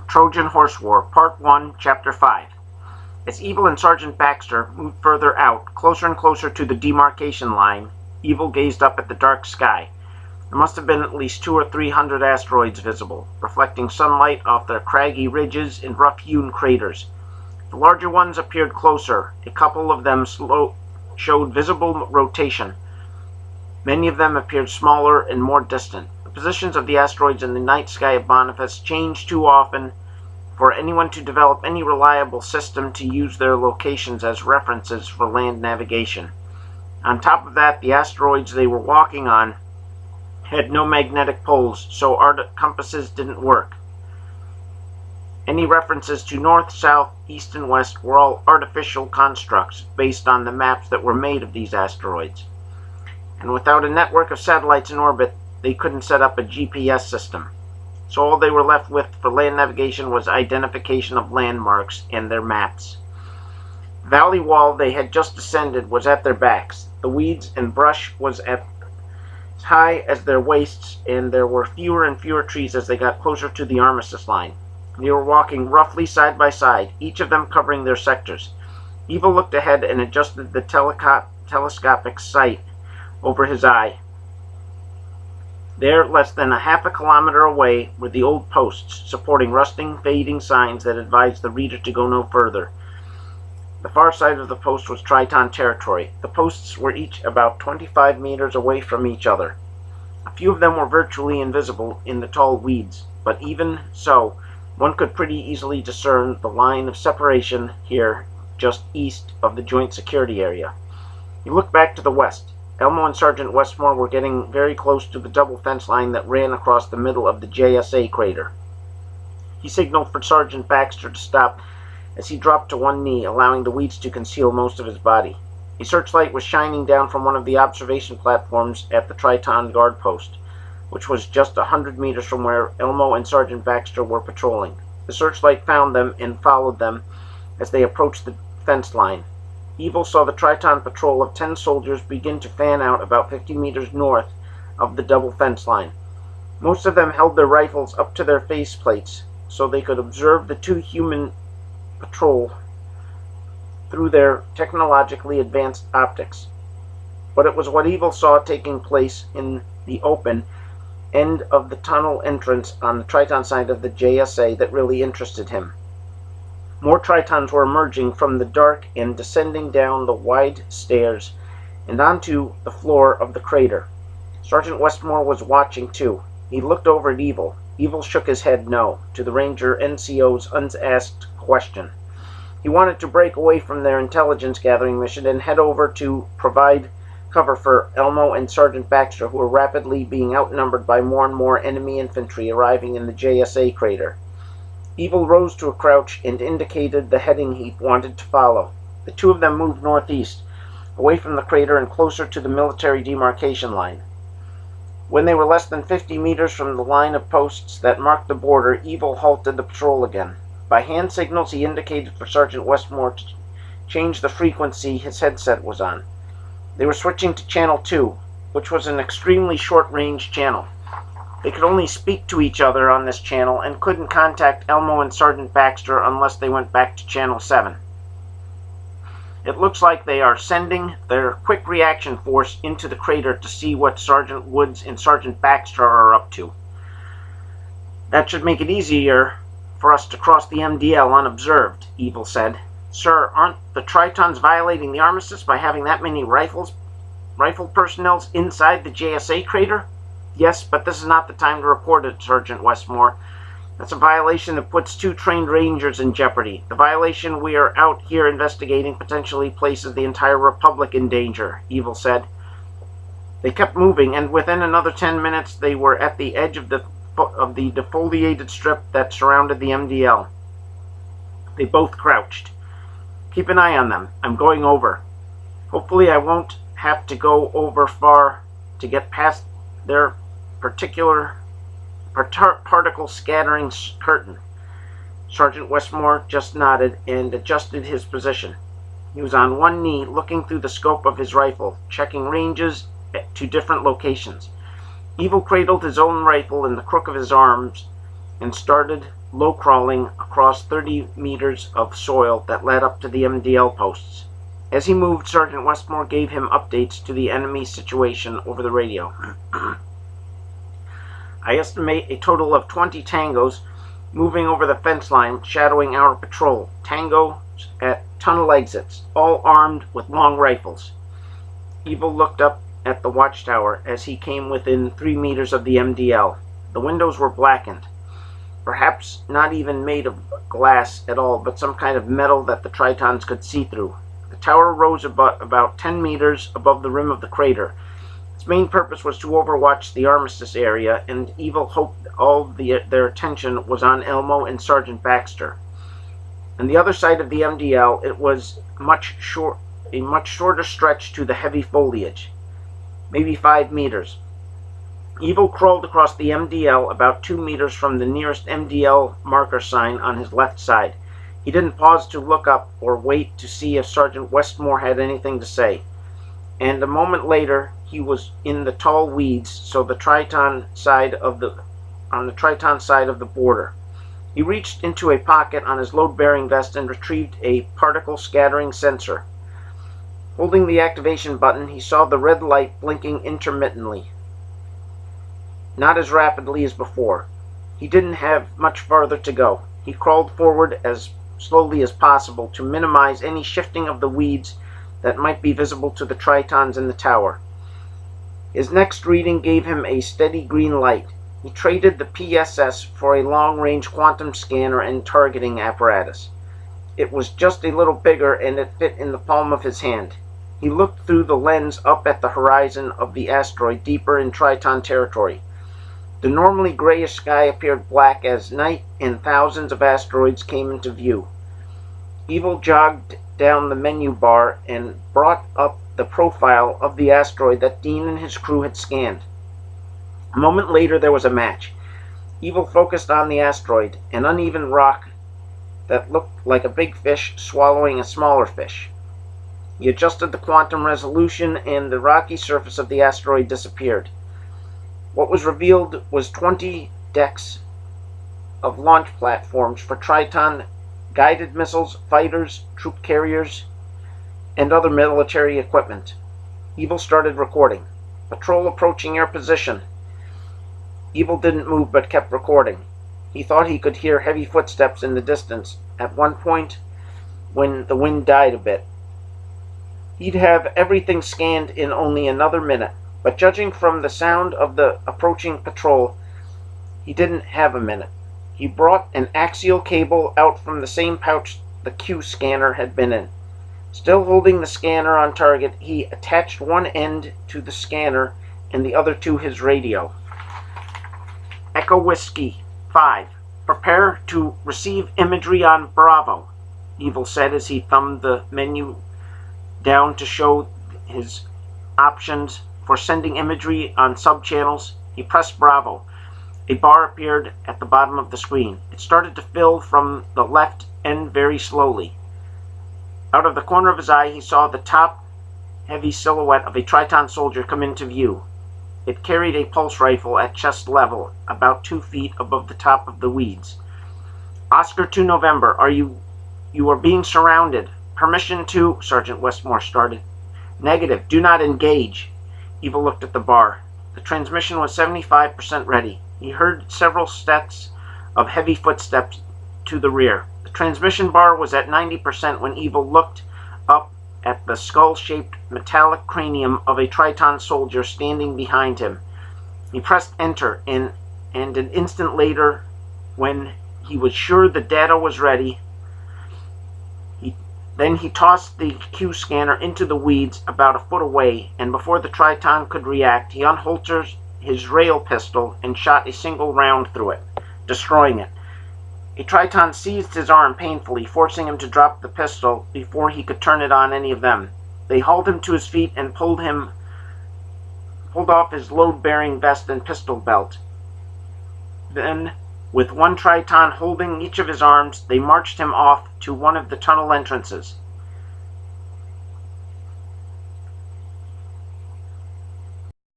Trojan Horse War, Part 1, Chapter 5. As Evil and Sergeant Baxter moved further out, closer and closer to the demarcation line, Evil gazed up at the dark sky. There must have been at least 200 or 300 asteroids visible, reflecting sunlight off their craggy ridges and rough-hewn craters. The larger ones appeared closer. A couple of them showed visible rotation. Many of them appeared smaller and more distant. The positions of the asteroids in the night sky of Boniface changed too often for anyone to develop any reliable system to use their locations as references for land navigation. On top of that, the asteroids they were walking on had no magnetic poles, so compasses didn't work. Any references to north, south, east, and west were all artificial constructs based on the maps that were made of these asteroids. And without a network of satellites in orbit, they couldn't set up a GPS system. So all they were left with for land navigation was identification of landmarks and their maps. The valley wall they had just ascended was at their backs. The weeds and brush was as high as their waists, and there were fewer and fewer trees as they got closer to the armistice line. They were walking roughly side by side, each of them covering their sectors. Evil looked ahead and adjusted the telescopic sight over his eye. There, less than a half a kilometer away, were the old posts, supporting rusting, fading signs that advised the reader to go no further. The far side of the post was Triton territory. The posts were each about 25 meters away from each other. A few of them were virtually invisible in the tall weeds, but even so, one could pretty easily discern the line of separation here, just east of the joint security area. He looked back to the west. Elmo and Sergeant Westmore were getting very close to the double fence line that ran across the middle of the JSA crater. He signaled for Sergeant Baxter to stop as he dropped to one knee, allowing the weeds to conceal most of his body. A searchlight was shining down from one of the observation platforms at the Triton guard post, which was just 100 meters from where Elmo and Sergeant Baxter were patrolling. The searchlight found them and followed them as they approached the fence line. Evil saw the Triton patrol of 10 soldiers begin to fan out about 50 meters north of the double fence line. Most of them held their rifles up to their faceplates so they could observe the two human patrol through their technologically advanced optics. But it was what Evil saw taking place in the open end of the tunnel entrance on the Triton side of the JSA that really interested him. More Tritons were emerging from the dark and descending down the wide stairs and onto the floor of the crater. Sergeant Westmore was watching too. He looked over at Evil. Evil shook his head no to the Ranger NCO's unasked question. He wanted to break away from their intelligence gathering mission and head over to provide cover for Elmo and Sergeant Baxter, who were rapidly being outnumbered by more and more enemy infantry arriving in the JSA crater. Evil rose to a crouch and indicated the heading he wanted to follow. The two of them moved northeast, away from the crater and closer to the military demarcation line. When they were less than 50 meters from the line of posts that marked the border, Evil halted the patrol again. By hand signals, he indicated for Sergeant Westmore to change the frequency his headset was on. They were switching to Channel 2, which was an extremely short-range channel. They could only speak to each other on this channel and couldn't contact Elmo and Sergeant Baxter unless they went back to Channel 7. It looks like they are sending their quick reaction force into the crater to see what Sergeant Woods and Sergeant Baxter are up to. That should make it easier for us to cross the MDL unobserved, Evil said. Sir, aren't the Tritons violating the armistice by having that many rifle personnel inside the JSA crater? Yes, but this is not the time to report it, Sergeant Westmore. That's a violation that puts 2 trained rangers in jeopardy. The violation we are out here investigating potentially places the entire Republic in danger, Evil said. They kept moving, and within another 10 minutes they were at the edge of the defoliated strip that surrounded the MDL. They both crouched. Keep an eye on them. I'm going over. Hopefully I won't have to go over far to get past their particular particle scattering curtain. Sergeant Westmore just nodded and adjusted his position. He was on one knee, looking through the scope of his rifle, checking ranges to different locations. Evil cradled his own rifle in the crook of his arms and started low-crawling across 30 meters of soil that led up to the MDL posts. As he moved, Sergeant Westmore gave him updates to the enemy situation over the radio. I estimate a total of 20 tangos moving over the fence line, shadowing our patrol. Tangos at tunnel exits, all armed with long rifles. Evil looked up at the watchtower as he came within 3 meters of the MDL. The windows were blackened, perhaps not even made of glass at all, but some kind of metal that the Tritons could see through. The tower rose about 10 meters above the rim of the crater. Its main purpose was to overwatch the armistice area, and Evil hoped all their attention was on Elmo and Sergeant Baxter. On the other side of the MDL, it was a much shorter stretch to the heavy foliage, maybe 5 meters. Evil crawled across the MDL about 2 meters from the nearest MDL marker sign on his left side. He didn't pause to look up or wait to see if Sergeant Westmore had anything to say. And a moment later, he was in the tall weeds, on the Triton side of the border. He reached into a pocket on his load-bearing vest and retrieved a particle-scattering sensor. Holding the activation button, he saw the red light blinking intermittently, not as rapidly as before. He didn't have much farther to go. He crawled forward as slowly as possible to minimize any shifting of the weeds that might be visible to the Tritons in the tower. His next reading gave him a steady green light. He traded the PSS for a long-range quantum scanner and targeting apparatus. It was just a little bigger, and it fit in the palm of his hand. He looked through the lens up at the horizon of the asteroid deeper in Triton territory. The normally grayish sky appeared black as night and thousands of asteroids came into view. Evil jogged down the menu bar and brought up the profile of the asteroid that Dean and his crew had scanned. A moment later there was a match. Evil focused on the asteroid, an uneven rock that looked like a big fish swallowing a smaller fish. He adjusted the quantum resolution and the rocky surface of the asteroid disappeared. What was revealed was 20 decks of launch platforms for Triton guided missiles, fighters, troop carriers, and other military equipment. Evil started recording. Patrol approaching your position. Evil didn't move but kept recording. He thought he could hear heavy footsteps in the distance at one point when the wind died a bit. He'd have everything scanned in only another minute, but judging from the sound of the approaching patrol, he didn't have a minute. He brought an axial cable out from the same pouch the Q scanner had been in. Still holding the scanner on target, he attached one end to the scanner and the other to his radio. Echo Whiskey 5. Prepare to receive imagery on Bravo, Evil said as he thumbed the menu down to show his options for sending imagery on subchannels. He pressed Bravo. A bar appeared at the bottom of the screen. It started to fill from the left end very slowly. Out of the corner of his eye, he saw the top, heavy silhouette of a Triton soldier come into view. It carried a pulse rifle at chest level, about 2 feet above the top of the weeds. Oscar to November, you are being surrounded. Permission to, Sergeant Westmore started. Negative, do not engage. Evil looked at the bar. The transmission was 75% ready. He heard several steps of heavy footsteps to the rear. The transmission bar was at 90% when Evil looked up at the skull-shaped metallic cranium of a Triton soldier standing behind him. He pressed enter, and an instant later, when he was sure the data was ready, he tossed the Q scanner into the weeds about a foot away, and before the Triton could react, he unholstered his rail pistol and shot a single round through it, destroying it. A Triton seized his arm painfully, forcing him to drop the pistol before he could turn it on any of them. They hauled him to his feet and pulled off his load-bearing vest and pistol belt. Then, with one Triton holding each of his arms, they marched him off to one of the tunnel entrances.